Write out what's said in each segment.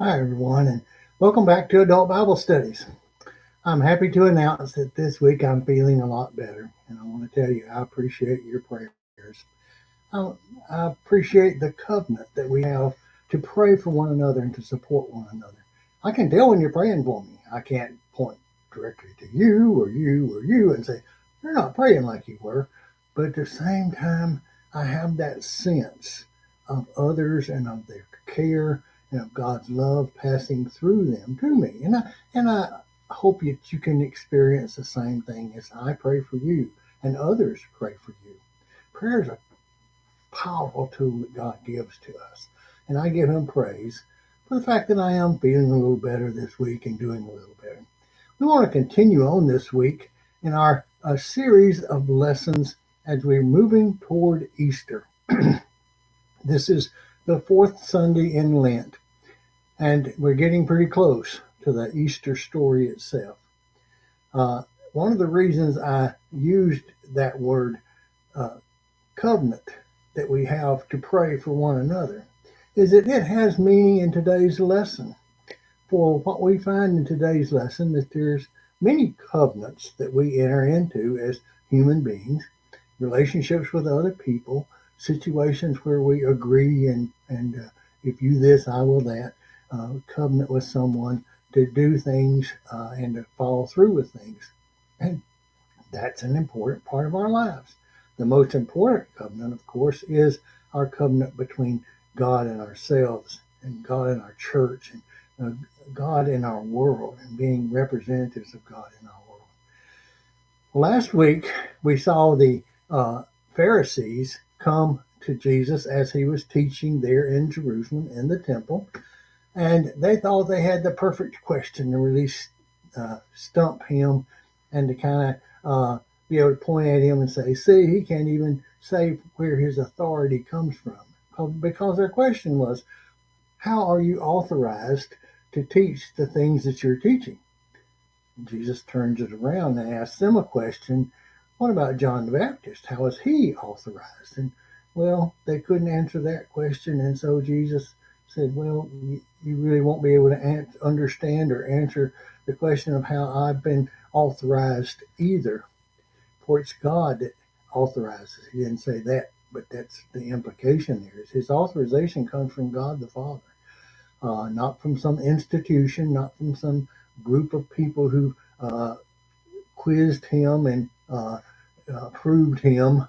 Hi, everyone, and welcome back to Adult Bible Studies. I'm happy to announce that this week I'm feeling a lot better, and I want to tell you I appreciate your prayers. I, I appreciate the covenant that we have to pray for one another and to support one another. I can tell when you're praying for me. I can't point directly to you and say, you're not praying like you were. But at the same time, I have that sense of others and of their care and of God's love passing through them to me. And I hope that you can experience the same thing as I pray for you and others pray for you. Prayer is a powerful tool that God gives to us. And I give Him praise for the fact that I am feeling a little better this week and doing a little better. We want to continue on this week in our series of lessons as we're moving toward Easter. This is the fourth Sunday in Lent, and we're getting pretty close to the Easter story itself. One of the reasons I used that word uh, covenant that we have to pray for one another is that it has meaning in today's lesson. For what we find in today's lesson that there's many covenants that we enter into as human beings, relationships with other people, situations where we agree and if you this, I will that, covenant with someone to do things and to follow through with things. And that's an important part of our lives. The most important covenant, of course, is our covenant between God and ourselves, and God and our church, and God in our world, and being representatives of God in our world. Last week, we saw the Pharisees come to Jesus as he was teaching there in Jerusalem in the temple, and they thought they had the perfect question to really stump him and to kind of be able to point at him and say, see, he can't even say where his authority comes from. Because their question was, how are you authorized to teach the things that you're teaching? Jesus turns it around and asks them a question. What about John the Baptist? How is he authorized? And well, they couldn't answer that question. And so Jesus said, well, you really won't be able to understand or answer the question of how I've been authorized either. For it's God that authorizes. He didn't say that, but that's the implication there. Is his authorization comes from God the Father, not from some institution, not from some group of people who uh, quizzed him and proved him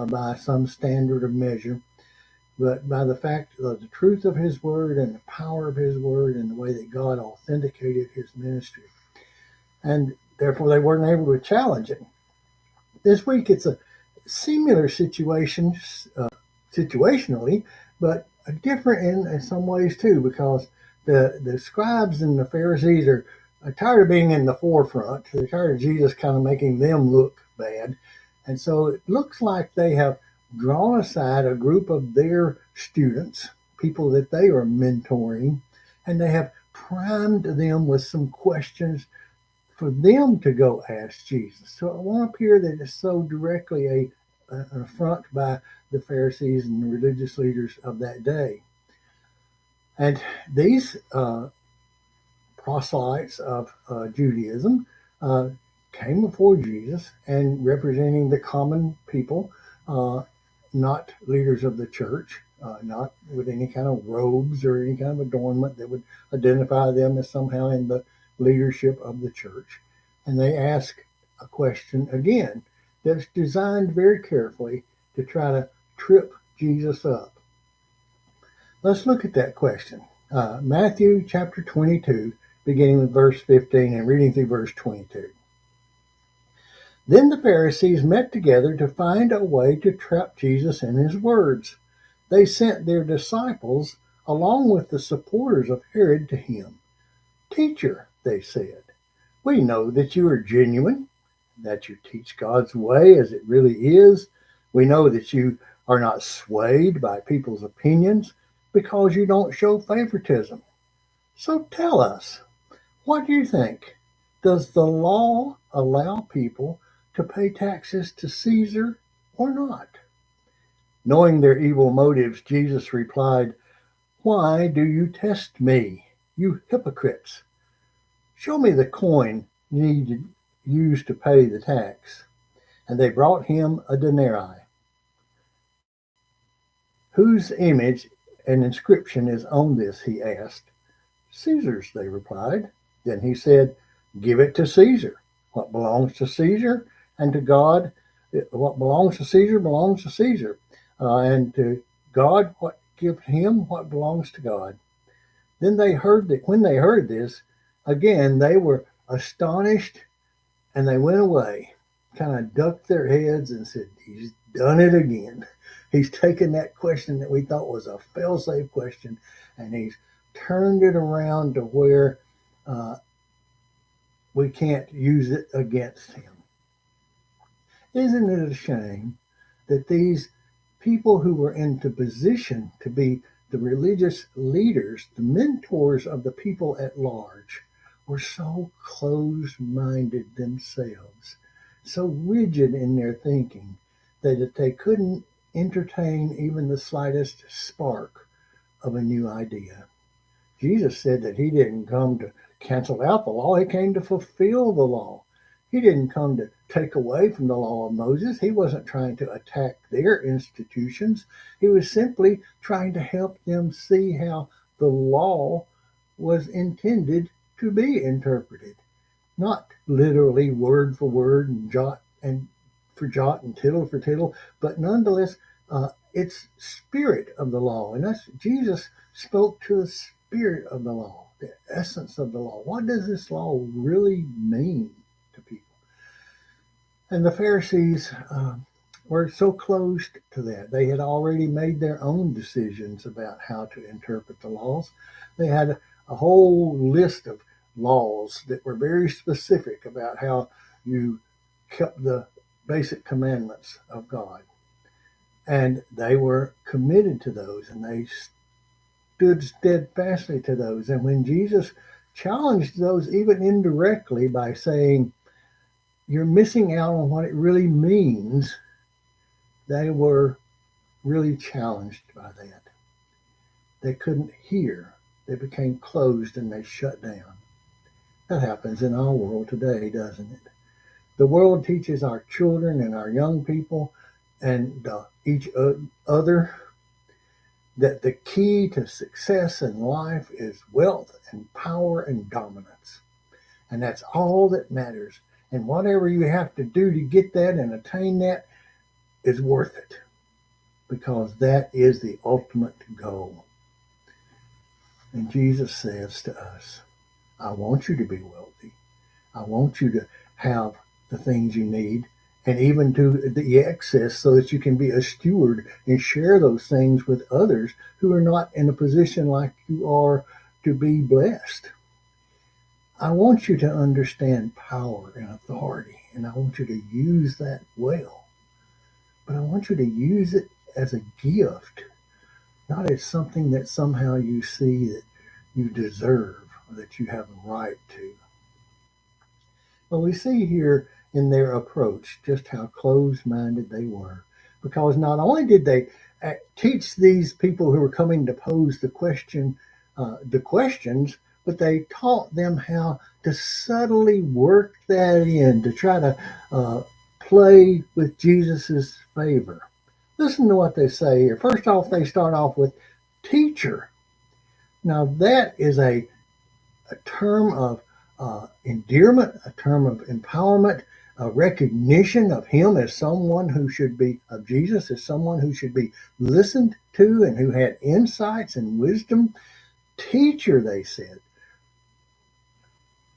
by some standard of measure, but by the fact of the truth of his word and the power of his word and the way that God authenticated his ministry. And therefore, they weren't able to challenge it. This week, it's a similar situation situationally, but different in some ways too, because the scribes and the Pharisees are tired of being in the forefront. They're tired of Jesus kind of making them look bad. And so it looks like they have drawn aside a group of their students, people that they are mentoring, and they have primed them with some questions for them to go ask Jesus. So it won't appear that it's so directly an affront by the Pharisees and the religious leaders of that day. And these proselytes of Judaism uh, came before Jesus and representing the common people, uh, not leaders of the church, not with any kind of robes or any kind of adornment that would identify them as somehow in the leadership of the church. And they ask a question again that's designed very carefully to try to trip Jesus up. Let's look at that question. Matthew chapter 22, beginning with verse 15 and reading through verse 22. Then the Pharisees met together to find a way to trap Jesus in his words. They sent their disciples along with the supporters of Herod to him. Teacher, they said, we know that you are genuine, that you teach God's way as it really is. We know that you are not swayed by people's opinions because you don't show favoritism. So tell us, what do you think? Does the law allow people to pay taxes to Caesar or not? Knowing their evil motives, Jesus replied, why do you test me? You hypocrites, show me the coin you need to use to pay the tax. And they brought him a denarii. Whose image and inscription is on this? He asked. Caesar's, they replied. Then he said, give it to Caesar. What belongs to Caesar, and to God, what belongs to Caesar belongs to Caesar. And to God, give him what belongs to God. Then they heard that when they heard this, again they were astonished, and they went away, kind of ducked their heads and said, he's done it again. He's taken that question that we thought was a fail-safe question, and he's turned it around to where we can't use it against him. Isn't it a shame that these people who were into position to be the religious leaders, the mentors of the people at large, were so closed-minded themselves, so rigid in their thinking, that they couldn't entertain even the slightest spark of a new idea? Jesus said that he didn't come to cancel out the law, he came to fulfill the law. He didn't come to take away from the law of Moses. He wasn't trying to attack their institutions. He was simply trying to help them see how the law was intended to be interpreted. Not literally word for word and jot and for jot and tittle for tittle, but nonetheless, it's spirit of the law. And that's Jesus spoke to the spirit of the law, the essence of the law. What does this law really mean to people? And the Pharisees were so closed to that. They had already made their own decisions about how to interpret the laws. They had a whole list of laws that were very specific about how you kept the basic commandments of God. And they were committed to those, and they stood steadfastly to those. And when Jesus challenged those, even indirectly, by saying, you're missing out on what it really means, they were really challenged by that. They couldn't hear. They became closed and they shut down. That happens in our world today, doesn't it? The world teaches our children and our young people and each other that the key to success in life is wealth and power and dominance. And that's all that matters. And whatever you have to do to get that and attain that is worth it, because that is the ultimate goal. And Jesus says to us, I want you to be wealthy. I want you to have the things you need, and even to the excess, so that you can be a steward and share those things with others who are not in a position like you are to be blessed. I want you to understand power and authority, and I want you to use that well. But I want you to use it as a gift, not as something that somehow you see that you deserve or that you have a right to. Well, we see here in their approach just how closed-minded they were, because not only did they teach these people who were coming to pose the questions, but they taught them how to subtly work that in to try to play with Jesus's favor. Listen to what they say here. First off, they start off with teacher. Now that is a term of endearment, a term of empowerment, a recognition of him as someone who should be, of Jesus as someone who should be listened to and who had insights and wisdom. Teacher, they said.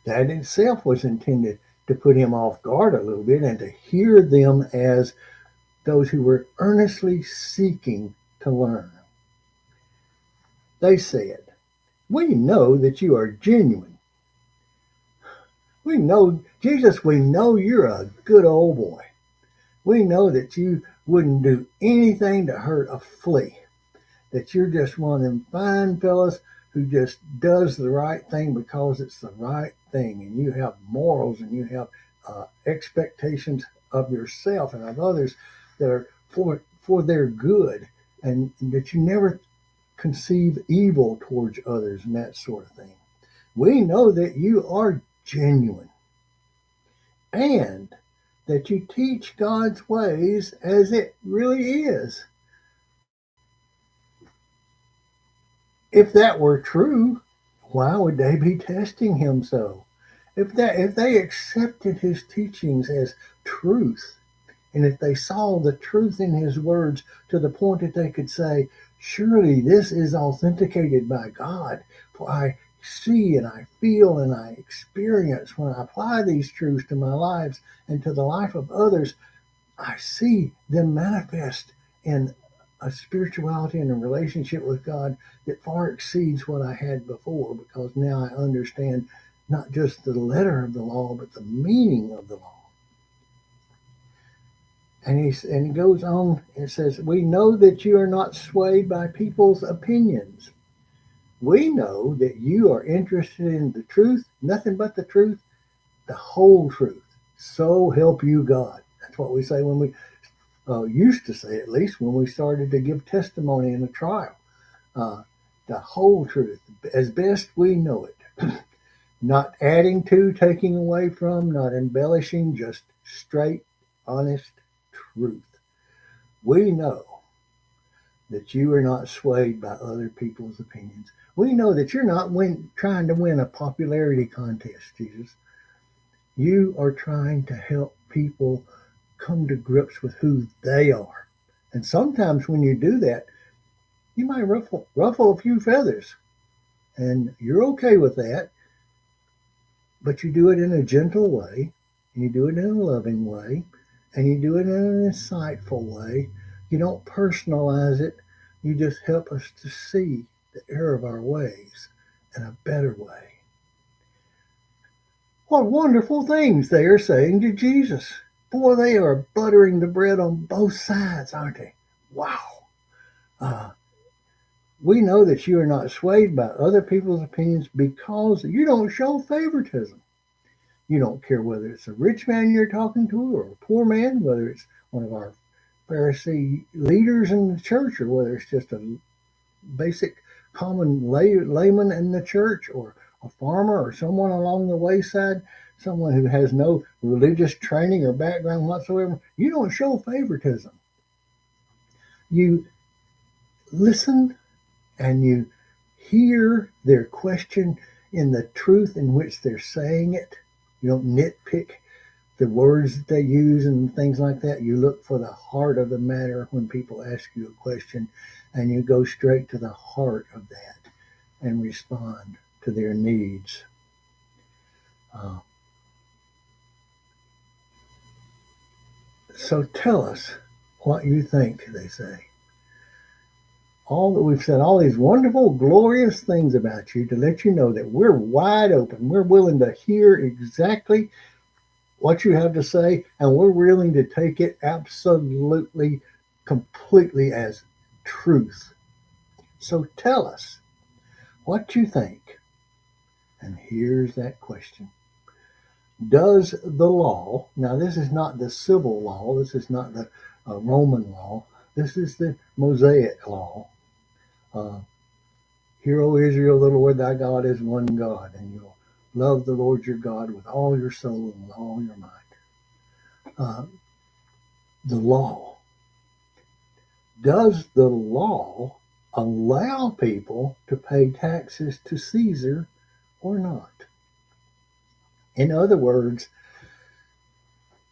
That in itself was intended to put him off guard a little bit and to hear them as those who were earnestly seeking to learn. They said, we know that you are genuine. We know, Jesus, we know you're a good old boy. We know that you wouldn't do anything to hurt a flea, that you're just one of them fine fellas who just does the right thing because it's the right thing, and you have morals and you have expectations of yourself and of others that are for their good, and that you never conceive evil towards others and that sort of thing. We know that you are genuine and that you teach God's ways as it really is. If that were true, why would they be testing him so? If they accepted his teachings as truth, and if they saw the truth in his words to the point that they could say, surely this is authenticated by God, for I see and I feel and I experience when I apply these truths to my lives and to the life of others, I see them manifest in a spirituality and a relationship with God that far exceeds what I had before, because now I understand not just the letter of the law, but the meaning of the law. And he goes on and says, we know that you are not swayed by people's opinions. We know that you are interested in the truth, nothing but the truth, the whole truth. So help you God. That's what we say when we used to say, at least when we started to give testimony in a trial. Uh, the whole truth, as best we know it. Not adding to, taking away from, not embellishing, just straight, honest truth. We know that you are not swayed by other people's opinions. We know that you're not trying to win a popularity contest, Jesus. You are trying to help people come to grips with who they are. And sometimes when you do that, you might ruffle a few feathers. And you're okay with that, but you do it in a gentle way, and you do it in a loving way, and you do it in an insightful way. You don't personalize it. You just help us to see the error of our ways in a better way. What wonderful things they are saying to Jesus. Boy, they are buttering the bread on both sides, aren't they? Wow. Uh, we know that you are not swayed by other people's opinions because you don't show favoritism. You don't care whether it's a rich man you're talking to or a poor man, whether it's one of our Pharisee leaders in the church or whether it's just a basic common layman in the church or a farmer or someone along the wayside, someone who has no religious training or background whatsoever. You don't show favoritism. You listen and you hear their question in the truth in which they're saying it. You don't nitpick the words that they use and things like that. You look for the heart of the matter when people ask you a question, and you go straight to the heart of that and respond to their needs. Uh, so tell us what you think, they say. All that we've said, all these wonderful, glorious things about you to let you know that we're wide open. We're willing to hear exactly what you have to say, and we're willing to take it absolutely, completely as truth. So tell us what you think. And here's that question. Does the law, now this is not the civil law, this is not the Roman law, this is the Mosaic law. Uh, Hear, O Israel, the Lord thy God is one God, and you'll love the Lord your God with all your soul and with all your mind. Uh, the law. Does the law allow people to pay taxes to Caesar or not? In other words,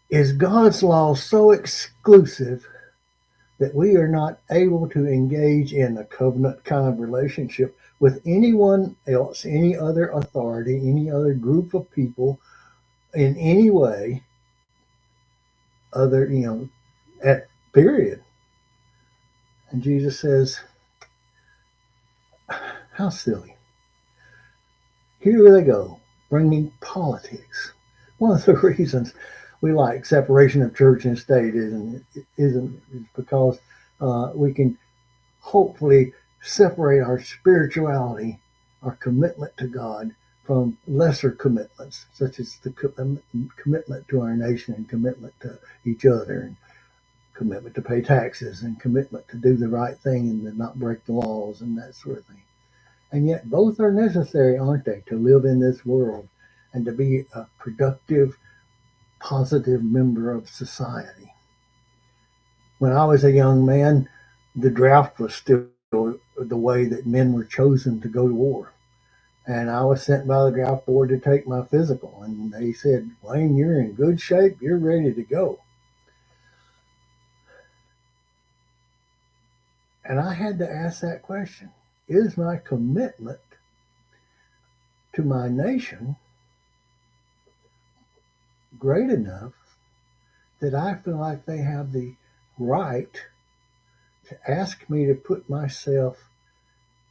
is God's law so exclusive that we are not able to engage in a covenant kind of relationship with anyone else, any other authority, any other group of people in any way other, at period? And Jesus says, how silly. Here they go, bringing politics. One of the reasons we like separation of church and state isn't is because we can hopefully separate our spirituality, our commitment to God, from lesser commitments, such as the commitment to our nation and commitment to each other, and commitment to pay taxes and commitment to do the right thing and to not break the laws and that sort of thing. And yet both are necessary, aren't they, to live in this world and to be a productive, positive member of society. When I was a young man, the draft was still the way that men were chosen to go to war. And I was sent by the draft board to take my physical. And they said, Wayne, you're in good shape. You're ready to go. And I had to ask that question. Is my commitment to my nation great enough that I feel like they have the right to ask me to put myself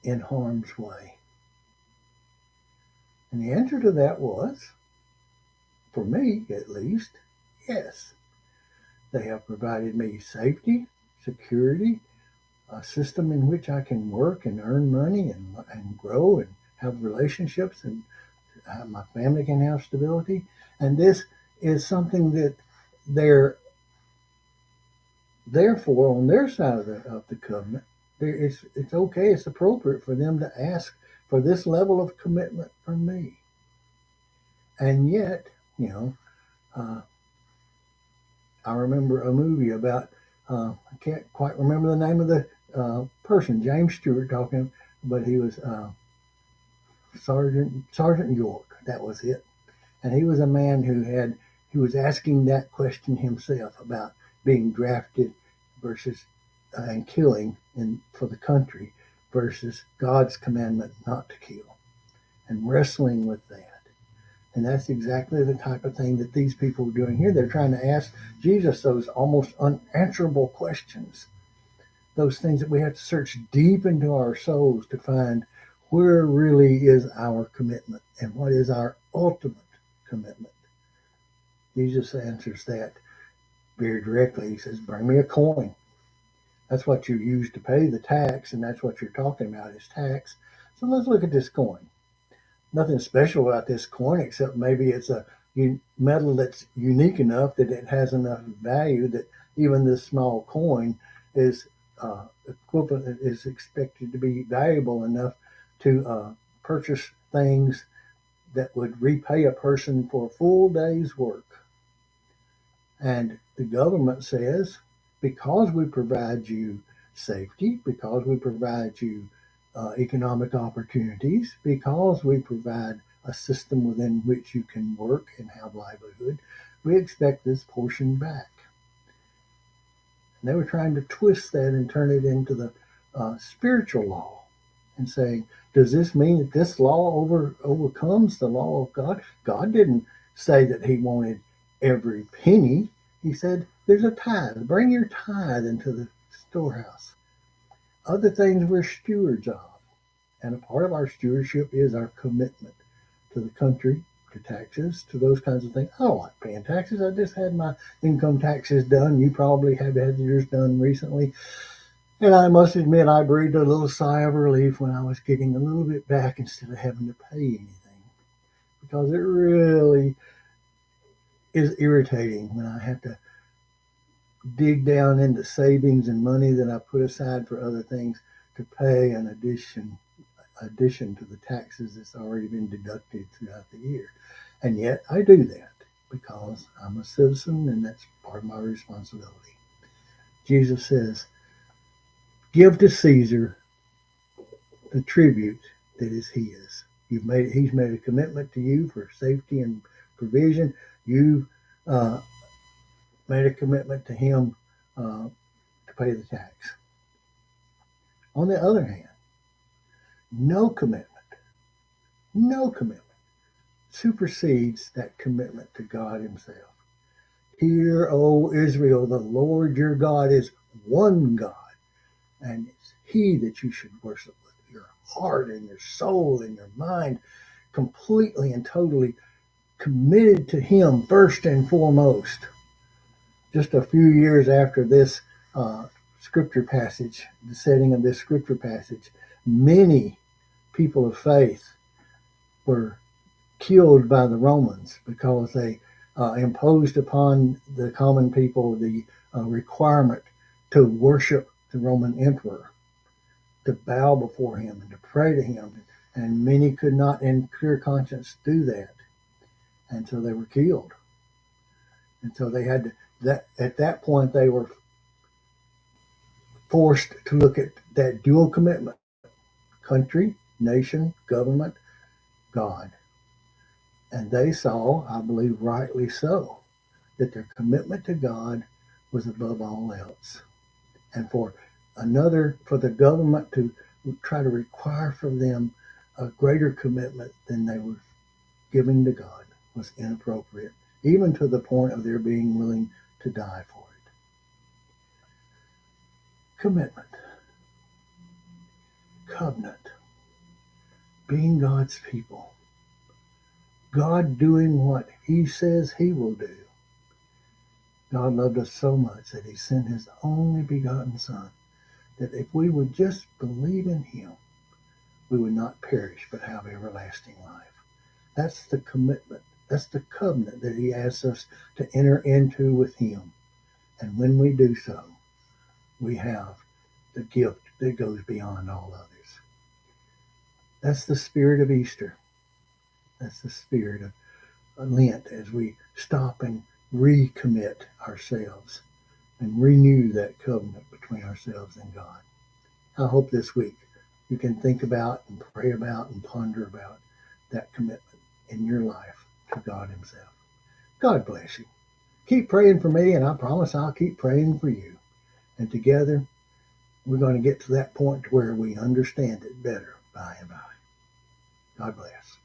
in harm's way? And the answer to that was, for me at least, yes. They have provided me safety, security, a system in which I can work and earn money and grow and have relationships, and my family can have stability. And this is something that they're therefore on their side of the covenant. It's okay, it's appropriate for them to ask for this level of commitment from me. And yet, uh, I remember a movie about, I can't quite remember the name of the person, James Stewart talking, but he was Sergeant York. That was it. And he was a man he was asking that question himself about being drafted versus and killing for the country versus God's commandment not to kill, and wrestling with that. And that's exactly the type of thing that these people are doing here. They're trying to ask Jesus those almost unanswerable questions, those things that we have to search deep into our souls to find where really is our commitment and what is our ultimate commitment. Jesus answers that very directly. He says, bring me a coin. That's what you use to pay the tax, and that's what you're talking about is tax. So let's look at this coin. Nothing special about this coin except maybe it's a metal that's unique enough that it has enough value that even this small coin is equivalent, is expected to be valuable enough to purchase things that would repay a person for a full day's work. And the government says, because we provide you safety, because we provide you economic opportunities, because we provide a system within which you can work and have livelihood, we expect this portion back. And they were trying to twist that and turn it into the spiritual law and saying, does this mean that this law overcomes the law of God? God didn't say that he wanted every penny. He said, there's a tithe. Bring your tithe into the storehouse. Other things we're stewards of. And a part of our stewardship is our commitment to the country, to taxes, to those kinds of things. I don't like paying taxes. I just had my income taxes done. You probably have had yours done recently. And I must admit, I breathed a little sigh of relief when I was getting a little bit back instead of having to pay anything. Because it really is irritating when I have to dig down into savings and money that I put aside for other things to pay an addition to the taxes that's already been deducted throughout the year. And yet I do that because I'm a citizen and that's part of my responsibility. Jesus says, give to Caesar the tribute that is his. He's made a commitment to you for safety and provision. You made a commitment to him to pay the tax. On the other hand, no commitment supersedes that commitment to God himself. Hear, O Israel, the Lord your God is one God, and it's he that you should worship with your heart and your soul and your mind, completely and totally committed to him first and foremost. Just a few years after this scripture passage, the setting of this scripture passage, many people of faith were killed by the Romans because they imposed upon the common people the requirement to worship the Roman emperor, to bow before him and to pray to him, And many could not in clear conscience do that. And so they were killed. And so they had to, that at that point they were forced to look at that dual commitment: country, nation, government, God. And they saw, I believe rightly so, that their commitment to God was above all else. And for the government to try to require from them a greater commitment than they were giving to God was inappropriate, even to the point of their being willing to die for it. Commitment, covenant, being God's people, God doing what He says He will do. God loved us so much that He sent His only begotten Son, that if we would just believe in Him, we would not perish but have everlasting life. That's the commitment. That's the covenant that He asks us to enter into with Him. And when we do so, we have the gift that goes beyond all others. That's the spirit of Easter. That's the spirit of Lent, as we stop and recommit ourselves and renew that covenant between ourselves and God. I hope this week you can think about and pray about and ponder about that commitment in your life to God Himself. God bless you. Keep praying for me, and I promise I'll keep praying for you. And together, we're going to get to that point where we understand it better by and by. God bless.